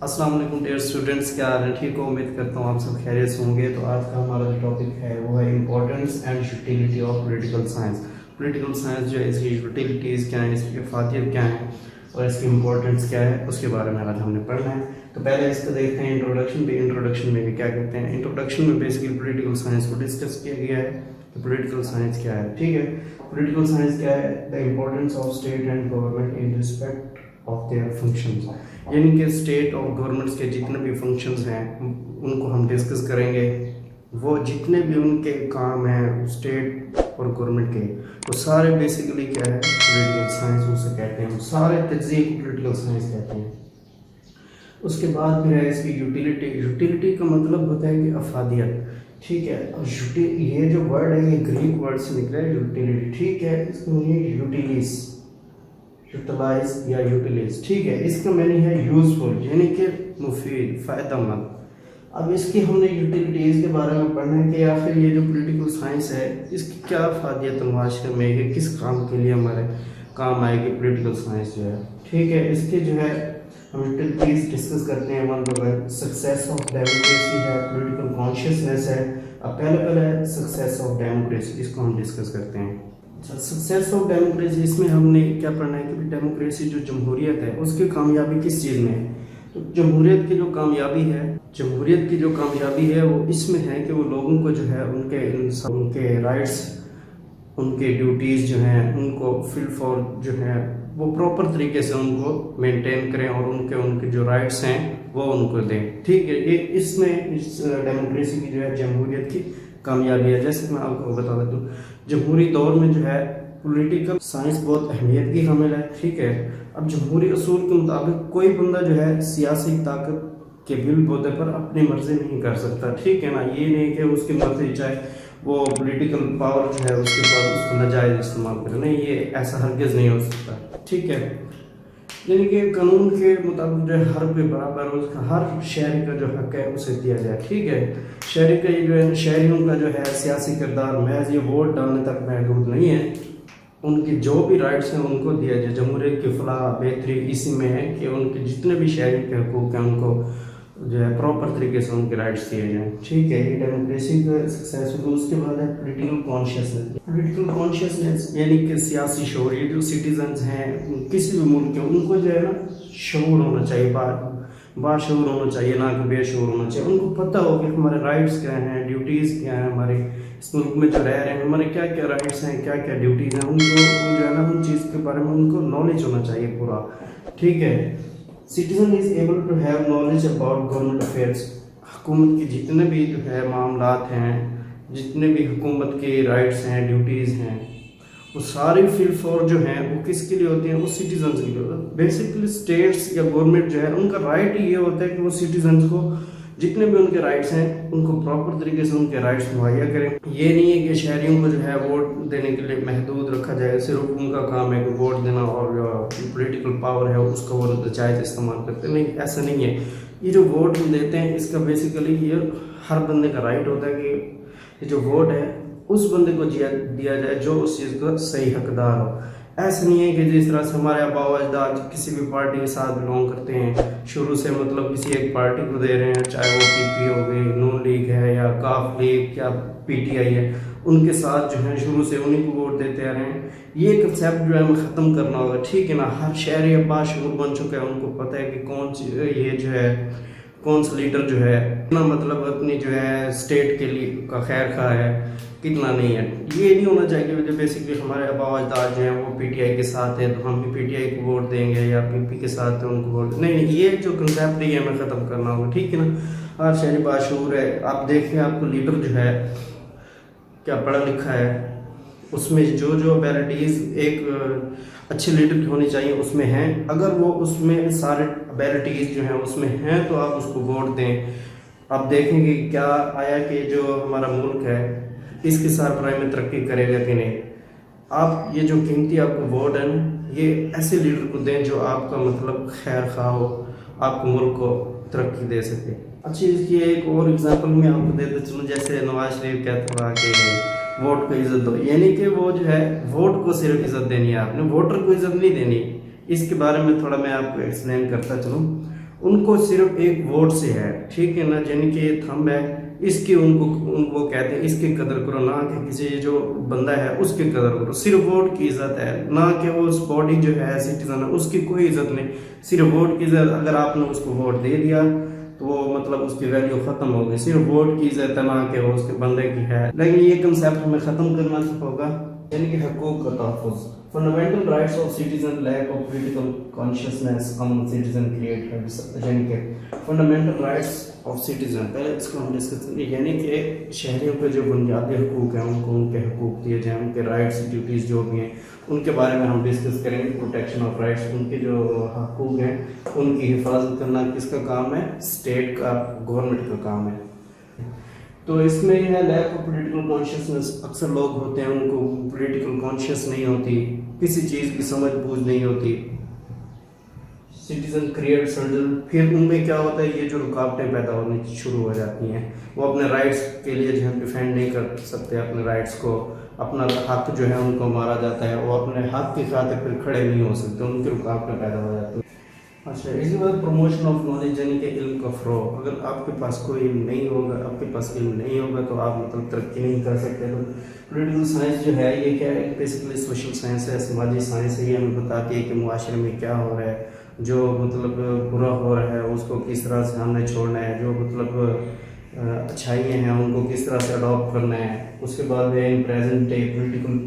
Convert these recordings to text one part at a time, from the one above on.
السلام علیکم dear students, کیا حال ہے؟ ٹھیک ہو؟ امید کرتا ہوں آپ سب خیریت سے ہوں گے۔ تو آج کا ہمارا جو ٹاپک ہے وہ ہے importance and utility of political science. Political science جو ہے، اس کی یوٹیلیٹیز کیا ہیں، اس کی افادیت کیا ہیں اور اس کی امپورٹنس کیا ہے، اس کے بارے میں آج ہم نے پڑھنا ہے۔ تو پہلے اس کو دیکھتے ہیں انٹروڈکشن میں بھی کیا کہتے ہیں۔ انٹروڈکشن میں بیسیکلی پولیٹیکل سائنس کو ڈسکس کیا گیا ہے کہ پولیٹیکل سائنس کیا ہے۔ ٹھیک ہے، پولیٹیکل سائنس کیا ہے؟ The importance of state and government in respect of their functions, یعنی کہ اسٹیٹ اور گورنمنٹس کے جتنے بھی فنکشنز ہیں ان کو ہم ڈسکس کریں گے۔ وہ جتنے بھی ان کے کام ہیں اسٹیٹ اور گورنمنٹ کے، وہ سارے بیسیکلی کیا ہے؟ پولیٹیکل سائنس اسے کہتے ہیں، سارے تجزیے کو پولیٹیکل سائنس کہتے ہیں۔ اس کے بعد پھر ہے اس کی یوٹیلیٹی کا مطلب ہوتا ہے کہ افادیت۔ ٹھیک ہے، یہ جو ورڈ ہے یہ گریک ورڈ سے نکلا ہے، یوٹیلیٹی۔ ٹھیک ہے، اس کو یوٹیلائز یا یوٹیلائز۔ ٹھیک ہے، اس کا معنی ہے یوزفل، یعنی کہ مفید، فائدہ مند۔ اب اس کی ہم نے یوٹیلیٹیز کے بارے میں پڑھنا ہے کہ آخر یہ جو پولیٹیکل سائنس ہے اس کی کیا افادیت معاشرے میں ہے، کس کام کے لیے ہمارے کام آئے گی پولیٹیکل سائنس جو ہے۔ ٹھیک ہے، اس کے جو ہے ہم یوٹیلیٹیز ڈسکس کرتے ہیں۔ One by one, success of democracy ہے، پولیٹیکل کانشیسنیس ہے۔ اب پہلے سکسیس آف ڈیموکریسی، اس کو ہم ڈسکس کرتے ہیں۔ سکسیس آف ڈیموکریسی، اس میں ہم نے کیا پڑھنا ہے کہ ڈیموکریسی جو جمہوریت ہے اس کی کامیابی کس چیز میں ہے؟ تو جمہوریت کی جو کامیابی ہے وہ اس میں ہے کہ وہ لوگوں کو جو ہے ان کے رائٹس، ان کے ڈیوٹیز جو ہیں ان کو جو ہے وہ پراپر طریقے سے ان کو مینٹین کریں اور ان کے جو رائٹس ہیں وہ ان کو دیں۔ ٹھیک ہے، یہ اس ڈیموکریسی کی جو ہے جمہوریت کی کامیابی ہے۔ جیسے میں آپ کو بتا دیتا ہوں، جمہوری دور میں جو ہے پولیٹیکل سائنس بہت اہمیت کی حامل ہے۔ ٹھیک ہے، اب جمہوری اصول کے مطابق کوئی بندہ جو ہے سیاسی طاقت کے بل بوتے پر اپنی مرضی نہیں کر سکتا۔ ٹھیک ہے نا، یہ نہیں کہ اس کی مرضی چاہے وہ پولیٹیکل پاور جو ہے اس کے بعد اس کو ناجائز استعمال کرے، نہیں، یہ ایسا ہرگز نہیں ہو سکتا۔ ٹھیک ہے، یعنی کہ قانون کے مطابق جو ہے ہر کوئی برابر، اس کا ہر شہری کا جو حق ہے اسے دیا جائے۔ ٹھیک ہے، شہریوں کا جو ہے سیاسی کردار محض یہ ووٹ ڈالنے تک محدود نہیں ہے، ان کی جو بھی رائٹس ہیں ان کو دیا جائے۔ جمہوریت کی فلاح بہتری اسی میں ہے کہ ان کے جتنے بھی شہری کے حقوق ہیں ان کو جو ہے پراپر طریقے سے ان کے رائٹس دیے جائیں۔ ٹھیک ہے، یہ ڈیموکریسی کا سکسیس ہوگا۔ اس کے بعد ہے پولیٹیکل کانشیسنیس، یعنی کہ سیاسی شعور۔ یہ جو سٹیزنز ہیں کسی بھی ملک کے، ان کو جو ہے نا شعور ہونا چاہیے، باشعور ہونا چاہیے، نہ کہ بے شعور ہونا چاہیے۔ ان کو پتہ ہو کہ ہمارے رائٹس کیا ہیں، ڈیوٹیز کیا ہیں، ہمارے اس ملک میں جو رہ رہے ہیں ہمارے کیا کیا رائٹس ہیں، کیا کیا ڈیوٹیز ہیں، ان کو جو ہے نا ان چیز کے بارے میں ان کو نالج ہونا چاہیے پورا۔ ٹھیک ہے، citizen is able to have knowledge about government affairs, حکومت کے جتنے بھی جو ہے معاملات ہیں، جتنے بھی حکومت کے رائٹس ہیں، ڈیوٹیز ہیں، وہ ساری جو ہیں وہ کس کے لیے ہوتی ہیں؟ وہ سٹیزنز کے لیے ہوتا ہے۔ بیسیکلی اسٹیٹس یا گورنمنٹ جو ہے ان کا رائٹ ہی یہ ہوتا ہے کہ وہ سٹیزنز کو جتنے بھی ان کے رائٹس ہیں ان کو پراپر طریقے سے ان کے رائٹس مہیا کریں۔ یہ نہیں ہے کہ شہریوں کو جو ہے ووٹ دینے کے لیے محدود رکھا جائے، صرف ان کا کام ہے کہ ووٹ دینا اور جو پولیٹیکل پاور ہے اس کا وہ جائز استعمال کرتے ہیں۔ نہیں، ایسا نہیں ہے۔ یہ جو ووٹ ہم دیتے ہیں اس کا بیسیکلی یہ ہر بندے کا رائٹ ہوتا ہے کہ یہ جو ووٹ ہے اس بندے کو دیا جائے جو اس چیز کا صحیح حقدار ہو۔ ایسا نہیں ہے کہ جس طرح سے ہمارے آبا و اجداد کسی بھی پارٹی کے ساتھ بلونگ کرتے ہیں، شروع سے مطلب کسی ایک پارٹی کو دے رہے ہیں، چاہے وہ پی پی ہو گئی، نون لیگ ہے یا کاف لیگ یا پی ٹی آئی ہے، ان کے ساتھ جو ہے شروع سے انہیں کو ووٹ دیتے آ رہے ہیں۔ یہ کنسیپٹ جو ہے ہمیں ختم کرنا ہوگا۔ ٹھیک ہے نا، ہر شہری اب باشعور بن چکا ہے، ان کو پتہ ہے کہ یہ جو ہے کون سا لیڈر جو ہے کتنا مطلب اپنی جو ہے اسٹیٹ کے لیے کا خیر خواہ ہے، کتنا نہیں ہے۔ یہ نہیں ہونا چاہیے کہ جو بیسکلی ہمارے آبا و اجداد جو ہیں وہ پی ٹی آئی کے ساتھ ہیں تو ہم بھی پی ٹی آئی کو ووٹ دیں گے، یا پی پی کے ساتھ ہیں ان کو ووٹ نہیں، یہ جو کنسیپٹ ہے ہمیں ختم کرنا ہوگا۔ ٹھیک ہے نا، ہر شہری باشعور ہے۔ آپ دیکھیں آپ کو لیڈر جو ہے کیا پڑھا لکھا ہے، اس میں جو ابیلٹیز ایک اچھے لیڈر کی ہونی چاہیے اس میں ہیں، اگر وہ اس میں سارے ابیلٹیز جو ہیں اس میں ہیں تو آپ اس کو ووٹ دیں۔ آپ دیکھیں گے کیا آیا کہ جو ہمارا ملک ہے اس کے سربراہی میں ترقی کرے گا کہ نہیں۔ آپ یہ جو قیمتی آپ کو ووٹ ہے یہ ایسے لیڈر کو دیں جو آپ کا مطلب خیر خواہ ہو، آپ کو ملک کو ترقی دے سکے۔ اچھا، اس کی ایک اور ایگزامپل میں آپ کو دیتا چلوں، جیسے نواز شریف کہتا تھا کہ ووٹ کو عزت دو، یعنی کہ وہ جو ہے ووٹ کو صرف عزت دینی ہے، آپ نے ووٹر کو عزت نہیں دینی۔ اس کے بارے میں تھوڑا میں آپ کو ایکسپلین کرتا چلوں۔ ان کو صرف ایک ووٹ سے ہے، ٹھیک ہے نا، یعنی کہ یہ تھمب ہے، اس کی ان کو وہ کہتے ہیں اس کی قدر کرو، نہ کہ کسی جو بندہ ہے اس کی قدر کرو، صرف ووٹ کی عزت ہے، نہ کہ وہ اس باڈی جو ہے سٹیزن ہے اس کی کوئی عزت نہیں، صرف ووٹ کی عزت۔ اگر آپ نے اس کو ووٹ دے دیا تو وہ مطلب اس کی ویلیو ختم ہو گئی، صرف ووٹ کی عزت ہے، نہ کہ وہ اس کے بندے کی ہے۔ لیکن یہ کنسیپٹ ہمیں ختم کرنا ہوگا، یعنی کہ حقوق کا تحفظ۔ Fundamental rights of citizen, lack of political consciousness Umang citizen create, یعنی کہ فنڈامنٹل رائٹس آف سٹیزن، پہلے اس کو ہم ڈسکس کریں، یعنی کہ شہریوں کے جو بنیادی حقوق ہیں ان کو ان کے حقوق دیے جائیں، ان کے رائٹس ڈیوٹیز جو بھی ہیں ان کے بارے میں ہم ڈسکس کریں گے۔ پروٹیکشن آف رائٹس، ان کے جو حقوق ہیں ان کی حفاظت کرنا کس کا کام ہے؟ اسٹیٹ کا، گورنمنٹ کا کام ہے۔ تو اس میں یہ ہے لیک آف پولیٹیکل کانشیسنس، اکثر لوگ ہوتے ہیں ان کو پولیٹیکل کانشیس نہیں ہوتی، کسی چیز کی سمجھ بوجھ نہیں ہوتی۔ سٹیزن کریٹ سرٹن، پھر ان میں کیا ہوتا ہے، یہ جو رکاوٹیں پیدا ہونے شروع ہو جاتی ہیں، وہ اپنے رائٹس کے لیے جو ہے ڈیفینڈ نہیں کر سکتے اپنے رائٹس کو، اپنا حق جو ہے ان کو مارا جاتا ہے، وہ اپنے حق کی خاطر پھر کھڑے نہیں ہو سکتے، ان کی رکاوٹیں پیدا ہو جاتی ہیں۔ اچھا، اسی بات پروموشن آف نالج، یعنی کہ علم کا فروغ۔ اگر آپ کے پاس کوئی علم نہیں ہوگا، آپ کے پاس علم نہیں ہوگا تو آپ مطلب ترقی نہیں کر سکتے۔ تو پولیٹیکل سائنس جو ہے یہ کیا ہے؟ بیسیکلی سوشل سائنس ہے، سماجی سائنس ہے، یہ ہمیں بتاتی ہے کہ معاشرے میں کیا ہو رہا ہے، جو مطلب برا ہو رہا ہے اس کو کس طرح سے ہم نے چھوڑنا ہے، جو مطلب اچھائیاں ہیں ان کو کس طرح سے اڈاپٹ کرنا ہے۔ اس کے بعد ان پریزنٹ ڈے پولیٹیکل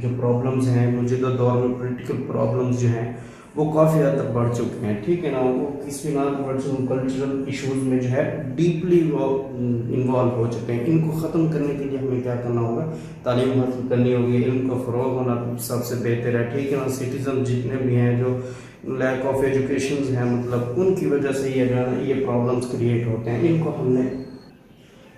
جو پرابلمز ہیں، موجودہ دور میں پولیٹیکل پرابلمز جو ہیں وہ کافی حد تک بڑھ چکے ہیں، ٹھیک ہے نا، وہ کس بنا بڑھ چکے ہیں، کلچرل ایشوز میں جو ہے ڈیپلی وہ انوالو ہو چکے ہیں۔ ان کو ختم کرنے کے لیے ہمیں کیا کرنا ہوگا؟ تعلیم حاصل کرنی ہوگی، علم کا فروغ ہونا سب سے بہتر ہے، ٹھیک ہے نا۔ سٹیزن جتنے بھی ہیں جو لیک آف ایجوکیشنز ہیں، مطلب ان کی وجہ سے یہ پرابلمس کریٹ ہوتے ہیں، ان کو ہم نے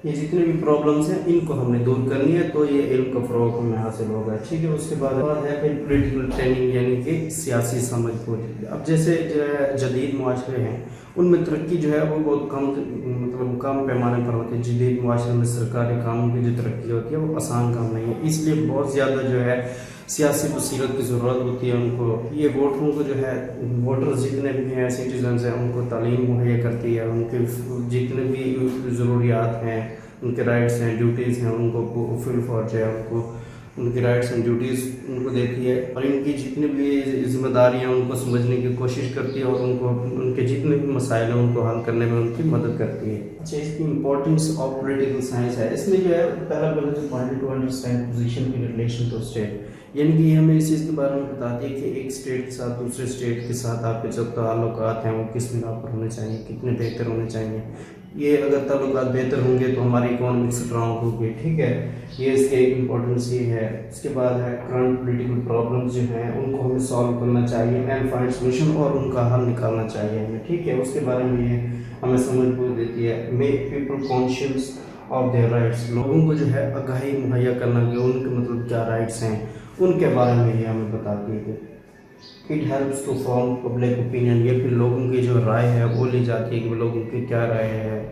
یہ جتنے بھی پرابلمس ہیں ان کو ہم نے دور کرنی ہے، تو یہ علم کا فروغ ہمیں حاصل ہوگا، ٹھیک ہے۔ اس کے بعد ہے پھر پولیٹیکل ٹریننگ، یعنی کہ سیاسی سمجھ بوجھ۔ اب جیسے جو ہے جدید معاشرے ہیں ان میں ترقی جو ہے وہ بہت کم، مطلب کم پیمانے پر ہوتی ہے۔ جدید معاشرے میں سرکاری کاموں کی جو ترقی ہوتی ہے وہ آسان کام نہیں ہے، اس لیے بہت زیادہ جو ہے سیاسی بصیرت کی ضرورت ہوتی ہے ان کو۔ یہ ووٹروں کو جو ہے، ووٹرز جتنے بھی ہیں، سٹیزنز ہیں، ان کو تعلیم مہیا کرتی ہے، ان کے جتنے بھی ضروریات ہیں، ان کے رائٹس ہیں، ڈیوٹیز ہیں، ان کو فل فور ہے، ان کو ان کی رائٹس اینڈ ڈیوٹیز ان کو دیتی ہے، اور ان کی جتنی بھی ذمہ داریاں ان کو سمجھنے کی کوشش کرتی ہے، اور ان کو ان کے جتنے بھی مسائل ہیں ان کو حل کرنے میں ان کی مدد کرتی ہے۔ اچھا، اس کی امپورٹنس آف پولیٹیکل سائنس ہے، اس میں جو ہے پہلا جو پوائنٹ ٹو انڈرسٹینڈ پوزیشن کی ریلیشن ٹو اسٹیٹ، یعنی کہ یہ ہمیں اس چیز کے بارے میں بتاتی ہے کہ ایک اسٹیٹ کے ساتھ دوسرے اسٹیٹ کے ساتھ آپ کے جو تعلقات ہیں وہ کس بنا پر ہونے چاہیے، کتنے بہتر ہونے چاہیے۔ یہ اگر تعلقات بہتر ہوں گے تو ہماری اکانومی اسٹرانگ ہوگی، ٹھیک ہے، یہ اس کی ایک امپورٹنس یہ ہے۔ اس کے بعد ہے کرنٹ پولیٹیکل پرابلمس جو ہیں ان کو ہمیں سالو کرنا چاہیے، اینڈ فائنڈ سولوشن، اور ان کا حل نکالنا چاہیے ہمیں، ٹھیک ہے۔ اس کے بارے میں یہ ہمیں سمجھ بوجھ دیتی ہے۔ Make people conscious of their rights, لوگوں کو جو ہے آگاہی مہیا کرنا کہ ان کے مطلب کیا رائٹس ہیں، ان کے بارے میں یہ ہمیں بتاتی ہے کہ it helps to form public opinion, یہ پھر لوگوں کی جو رائے ہے وہ لی جاتی ہے کہ لوگوں کی کیا رائے ہے،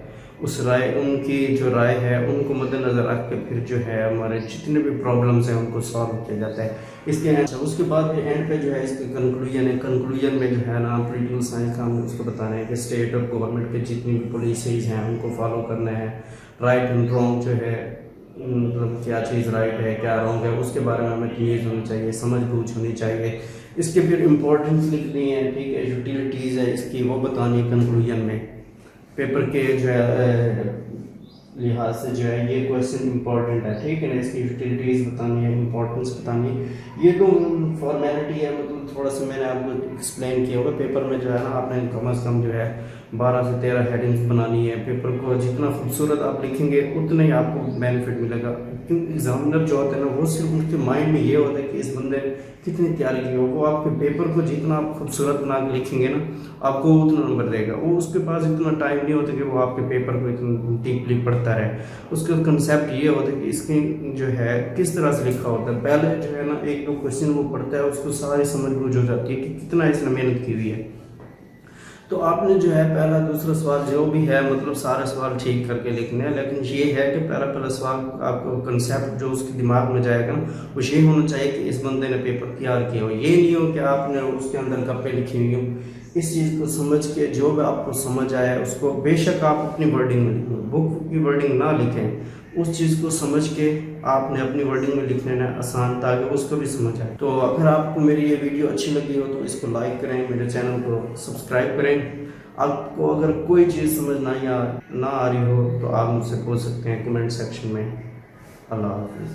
اس رائے، ان کی جو رائے ہے ان کو مد نظر رکھ کے پھر جو ہے ہمارے جتنے بھی پرابلمس ہیں ان کو سالو کیا جاتا ہے۔ اس کے بعد اینڈ پہ جو ہے اس کی کنکلوژن ہے، کنکلوژن میں جو ہے نا پولیٹیکل سائنس کا ہم اس کو بتانا ہے کہ اسٹیٹ اور گورنمنٹ کے جتنی بھی پالیسیز ہیں ان کو فالو کرنا ہے، رائٹ اینڈ رانگ جو ہے، مطلب کیا چیز رائٹ ہے کیا رانگ ہے، اس کے بارے میں ہمیں تمیز ہونی چاہیے، سمجھ بوجھ ہونی چاہیے۔ اس کے پھر امپورٹنس لکھنی ہے، ٹھیک ہے، یوٹیلیٹیز ہے اس کی وہ بتانی ہے کنکلوژن میں۔ پیپر کے جو ہے لحاظ سے جو ہے یہ کویشچن امپورٹنٹ ہے، ٹھیک ہے نا، اس کی یوٹیلیٹیز بتانی ہے، امپورٹنس بتانی ہے۔ یہ تو فارمیلٹی ہے، مطلب تھوڑا سا میں نے آپ کو ایکسپلین کیا ہوگا۔ پیپر میں جو ہے نا آپ نے کم از کم جو ہے 12 سے 13 ہیڈنگس بنانی ہے۔ پیپر کو جتنا خوبصورت آپ لکھیں گے اتنا ہی آپ کو بینیفٹ ملے گا، کیونکہ ایگزامنر جو ہوتا ہے نا وہ صرف ان کے مائنڈ میں یہ ہوتا ہے کہ اس بندے کتنی تیاری کی ہو، وہ آپ کے پیپر کو جتنا آپ خوبصورت بنا کے لکھیں گے نا آپ کو اتنا نمبر دے گا۔ وہ اس کے پاس اتنا ٹائم نہیں ہوتا کہ وہ آپ کے پیپر کو اتنا ڈیپلی پڑھتا رہے۔ اس کا کنسیپٹ یہ ہوتا ہے کہ اس کی جو ہے کس طرح سے لکھا ہوتا ہے، پہلے جو ہے نا 1-2 کویشچن وہ پڑھتا ہے، اس کو ساری سمجھ بوجھ ہو جاتی ہے کہ کتنا اس نے محنت کی ہوئی ہے۔ تو آپ نے جو ہے پہلا دوسرا سوال جو بھی ہے مطلب سارے سوال ٹھیک کر کے لکھنے ہیں، لیکن یہ ہے کہ پہلا سوال آپ کو کنسیپٹ جو اس کے دماغ میں جائے گا نا وہ یہ ہونا چاہیے کہ اس بندے نے پیپر تیار کیا ہو، یہ نہیں ہو کہ آپ نے اس کے اندر گپیں لکھی ہوئی ہوں اس چیز کو سمجھ کے جو بھی آپ کو سمجھ آیا اس کو بے شک آپ اپنی ورڈنگ میں لکھیں، بک کی ورڈنگ نہ لکھیں، اس چیز کو سمجھ کے آپ نے اپنی ورڈنگ میں لکھ لینا آسان، تاکہ اس کو بھی سمجھ آئے۔ تو اگر آپ کو میری یہ ویڈیو اچھی لگی ہو تو اس کو لائک کریں، میرے چینل کو سبسکرائب کریں۔ آپ کو اگر کوئی چیز سمجھ نہ آ رہی ہو تو آپ مجھ سے پوچھ سکتے ہیں کمنٹ سیکشن میں۔ اللہ حافظ۔